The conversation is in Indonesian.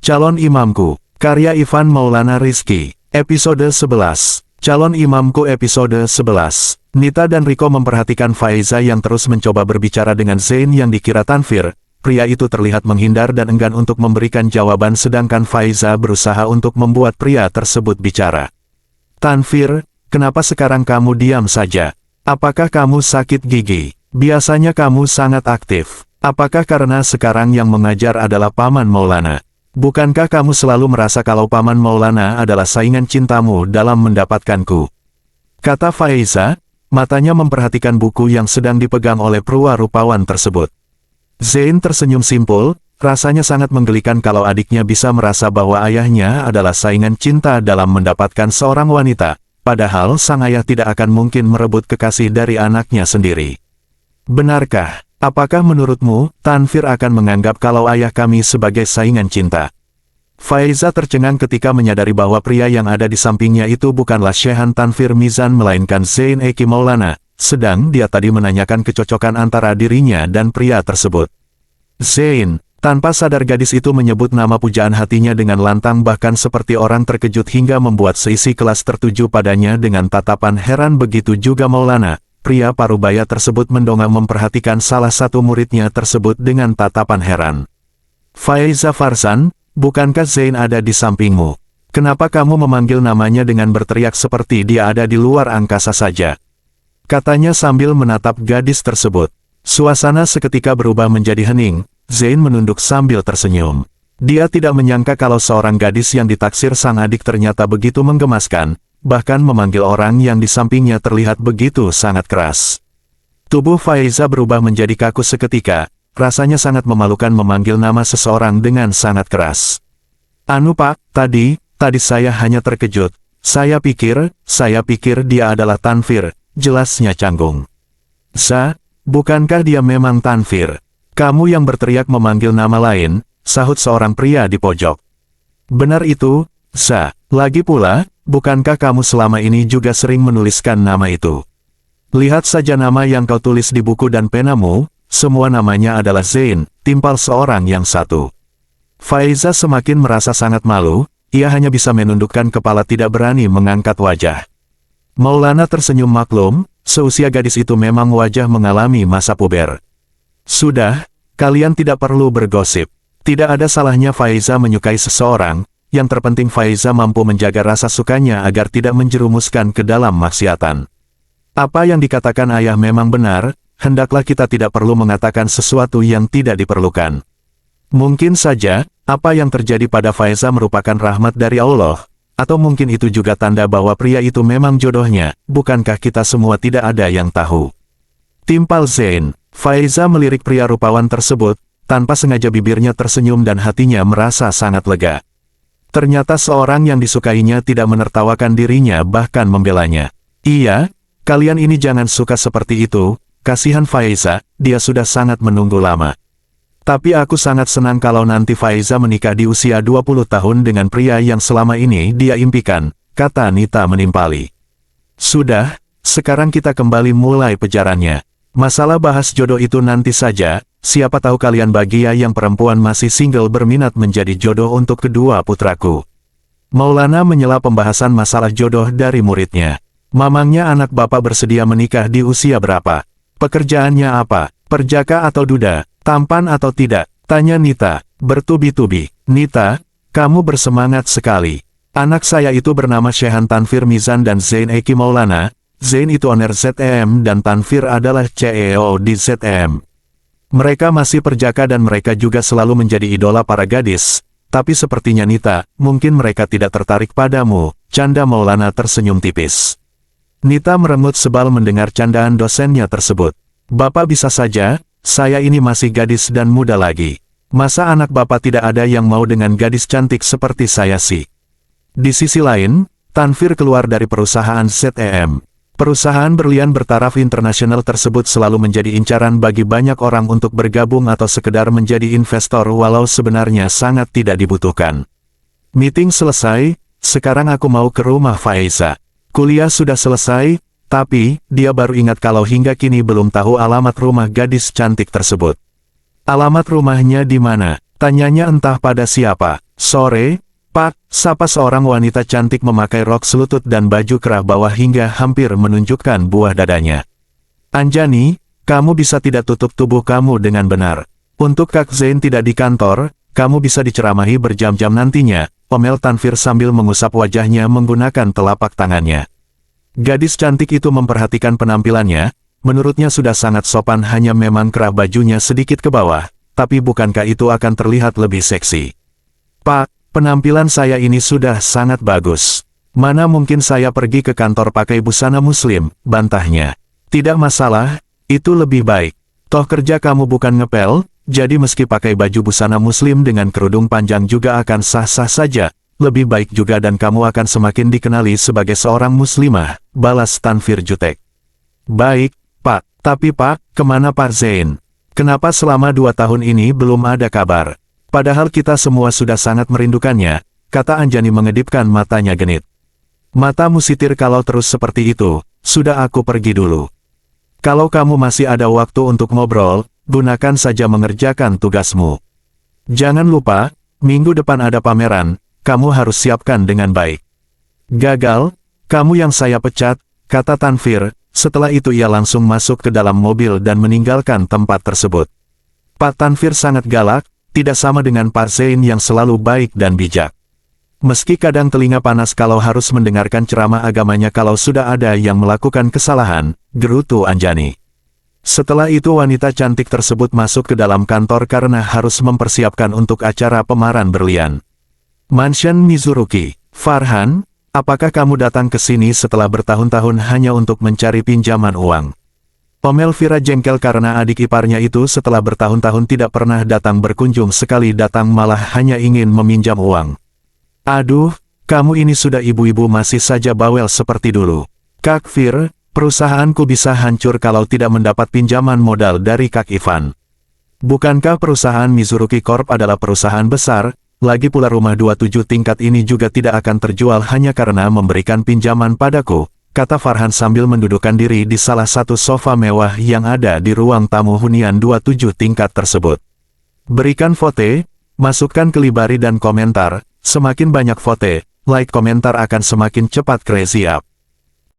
Calon Imamku, karya Ivan Maulana Rizky, episode 11. Calon Imamku episode 11. Nita dan Riko memperhatikan Faiza yang terus mencoba berbicara dengan Zain yang dikira Tanfir. Pria itu terlihat menghindar dan enggan untuk memberikan jawaban sedangkan Faiza berusaha untuk membuat pria tersebut bicara. Tanfir, kenapa sekarang kamu diam saja? Apakah kamu sakit gigi? Biasanya kamu sangat aktif. Apakah karena sekarang yang mengajar adalah Paman Maulana? Bukankah kamu selalu merasa kalau Paman Maulana adalah saingan cintamu dalam mendapatkanku? Kata Faiza, matanya memperhatikan buku yang sedang dipegang oleh pria rupawan tersebut. Zain tersenyum simpul, rasanya sangat menggelikan kalau adiknya bisa merasa bahwa ayahnya adalah saingan cinta dalam mendapatkan seorang wanita, padahal sang ayah tidak akan mungkin merebut kekasih dari anaknya sendiri. Benarkah? Apakah menurutmu, Tanfir akan menganggap kalau ayah kami sebagai saingan cinta? Faiza tercengang ketika menyadari bahwa pria yang ada di sampingnya itu bukanlah Shehan Tanfir Mizan melainkan Zain Eki Maulana, sedang dia tadi menanyakan kecocokan antara dirinya dan pria tersebut. Zain, tanpa sadar gadis itu menyebut nama pujaan hatinya dengan lantang bahkan seperti orang terkejut hingga membuat seisi kelas tertuju padanya dengan tatapan heran. Begitu juga Maulana. Pria parubaya tersebut mendongak memperhatikan salah satu muridnya tersebut dengan tatapan heran. Faiza Farsan, bukankah Zain ada di sampingmu? Kenapa kamu memanggil namanya dengan berteriak seperti dia ada di luar angkasa saja? Katanya sambil menatap gadis tersebut. Suasana seketika berubah menjadi hening, Zain menunduk sambil tersenyum. Dia tidak menyangka kalau seorang gadis yang ditaksir sang adik ternyata begitu menggemaskan. Bahkan memanggil orang yang di sampingnya terlihat begitu sangat keras. Tubuh Faiza berubah menjadi kaku seketika, rasanya sangat memalukan memanggil nama seseorang dengan sangat keras. Anu Pak, tadi saya hanya terkejut. Saya pikir dia adalah Tanfir, jelasnya canggung. Bukankah dia memang Tanfir? Kamu yang berteriak memanggil nama lain, sahut seorang pria di pojok. Benar itu, lagi pula, bukankah kamu selama ini juga sering menuliskan nama itu? Lihat saja nama yang kau tulis di buku dan penamu, semua namanya adalah Zain, timpal seorang yang satu. Faiza semakin merasa sangat malu, ia hanya bisa menundukkan kepala tidak berani mengangkat wajah. Maulana tersenyum maklum, seusia gadis itu memang wajah mengalami masa puber. Sudah, kalian tidak perlu bergosip. Tidak ada salahnya Faiza menyukai seseorang. Yang terpenting Faiza mampu menjaga rasa sukanya agar tidak menjerumuskan ke dalam maksiatan. Apa yang dikatakan ayah memang benar, hendaklah kita tidak perlu mengatakan sesuatu yang tidak diperlukan. Mungkin saja, apa yang terjadi pada Faiza merupakan rahmat dari Allah, atau mungkin itu juga tanda bahwa pria itu memang jodohnya, bukankah kita semua tidak ada yang tahu? Timpal Zain, Faiza melirik pria rupawan tersebut, tanpa sengaja bibirnya tersenyum dan hatinya merasa sangat lega. Ternyata seorang yang disukainya tidak menertawakan dirinya bahkan membelanya. Iya, kalian ini jangan suka seperti itu, kasihan Faiza, dia sudah sangat menunggu lama. Tapi aku sangat senang kalau nanti Faiza menikah di usia 20 tahun dengan pria yang selama ini dia impikan, kata Nita menimpali. Sudah, sekarang kita kembali mulai pejarannya. Masalah bahas jodoh itu nanti saja, siapa tahu kalian bagia yang perempuan masih single berminat menjadi jodoh untuk kedua putraku. Maulana menyela pembahasan masalah jodoh dari muridnya. Mamangnya anak bapak bersedia menikah di usia berapa? Pekerjaannya apa? Perjaka atau duda? Tampan atau tidak? Tanya Nita, bertubi-tubi. Nita, kamu bersemangat sekali. Anak saya itu bernama Shehan Tanfir Mizan dan Zain Eki Maulana. Zain itu owner ZEM dan Tanfir adalah CEO di ZEM. Mereka masih perjaka dan mereka juga selalu menjadi idola para gadis. Tapi sepertinya Nita, mungkin mereka tidak tertarik padamu, canda Maulana tersenyum tipis. Nita merengut sebal mendengar candaan dosennya tersebut. Bapak bisa saja, saya ini masih gadis dan muda lagi. Masa anak bapak tidak ada yang mau dengan gadis cantik seperti saya sih? Di sisi lain, Tanfir keluar dari perusahaan ZEM. Perusahaan berlian bertaraf internasional tersebut selalu menjadi incaran bagi banyak orang untuk bergabung atau sekedar menjadi investor walau sebenarnya sangat tidak dibutuhkan. Meeting selesai, sekarang aku mau ke rumah Faiza. Kuliah sudah selesai, tapi dia baru ingat kalau hingga kini belum tahu alamat rumah gadis cantik tersebut. Alamat rumahnya di mana? Tanyanya entah pada siapa. Sore, Pak, sapa seorang wanita cantik memakai rok selutut dan baju kerah bawah hingga hampir menunjukkan buah dadanya. Anjani, kamu bisa tidak tutup tubuh kamu dengan benar. Untuk Kak Zain tidak di kantor, kamu bisa diceramahi berjam-jam nantinya, omel Tanvir sambil mengusap wajahnya menggunakan telapak tangannya. Gadis cantik itu memperhatikan penampilannya, menurutnya sudah sangat sopan hanya memang kerah bajunya sedikit ke bawah, tapi bukankah itu akan terlihat lebih seksi? Pak, penampilan saya ini sudah sangat bagus. Mana mungkin saya pergi ke kantor pakai busana muslim, bantahnya. Tidak masalah, itu lebih baik. Toh kerja kamu bukan ngepel, jadi meski pakai baju busana muslim dengan kerudung panjang juga akan sah-sah saja. Lebih baik juga dan kamu akan semakin dikenali sebagai seorang muslimah, balas Tanvir jutek. Baik, Pak. Tapi Pak, kemana Pak Zain? Kenapa selama 2 tahun ini belum ada kabar? Padahal kita semua sudah sangat merindukannya, kata Anjani mengedipkan matanya genit. Matamu sitir kalau terus seperti itu, sudah aku pergi dulu. Kalau kamu masih ada waktu untuk ngobrol, gunakan saja mengerjakan tugasmu. Jangan lupa, minggu depan ada pameran, kamu harus siapkan dengan baik. Gagal, kamu yang saya pecat, kata Tanvir, setelah itu ia langsung masuk ke dalam mobil dan meninggalkan tempat tersebut. Pak Tanvir sangat galak, tidak sama dengan Pak Zain yang selalu baik dan bijak. Meski kadang telinga panas kalau harus mendengarkan ceramah agamanya kalau sudah ada yang melakukan kesalahan, gerutu Anjani. Setelah itu wanita cantik tersebut masuk ke dalam kantor karena harus mempersiapkan untuk acara pemaran berlian. Mansion Mizuruki. Farhan, apakah kamu datang ke sini setelah bertahun-tahun hanya untuk mencari pinjaman uang? Omel Vira jengkel karena adik iparnya itu setelah bertahun-tahun tidak pernah datang berkunjung, sekali datang malah hanya ingin meminjam uang. Aduh, kamu ini sudah ibu-ibu masih saja bawel seperti dulu. Kak Fir, perusahaanku bisa hancur kalau tidak mendapat pinjaman modal dari Kak Ivan. Bukankah perusahaan Mizuruki Corp adalah perusahaan besar, lagi pula rumah 27 tingkat ini juga tidak akan terjual hanya karena memberikan pinjaman padaku, kata Farhan sambil mendudukkan diri di salah satu sofa mewah yang ada di ruang tamu hunian 27 tingkat tersebut. Berikan vote, masukkan ke libari dan komentar, semakin banyak vote, like komentar akan semakin cepat crazy up.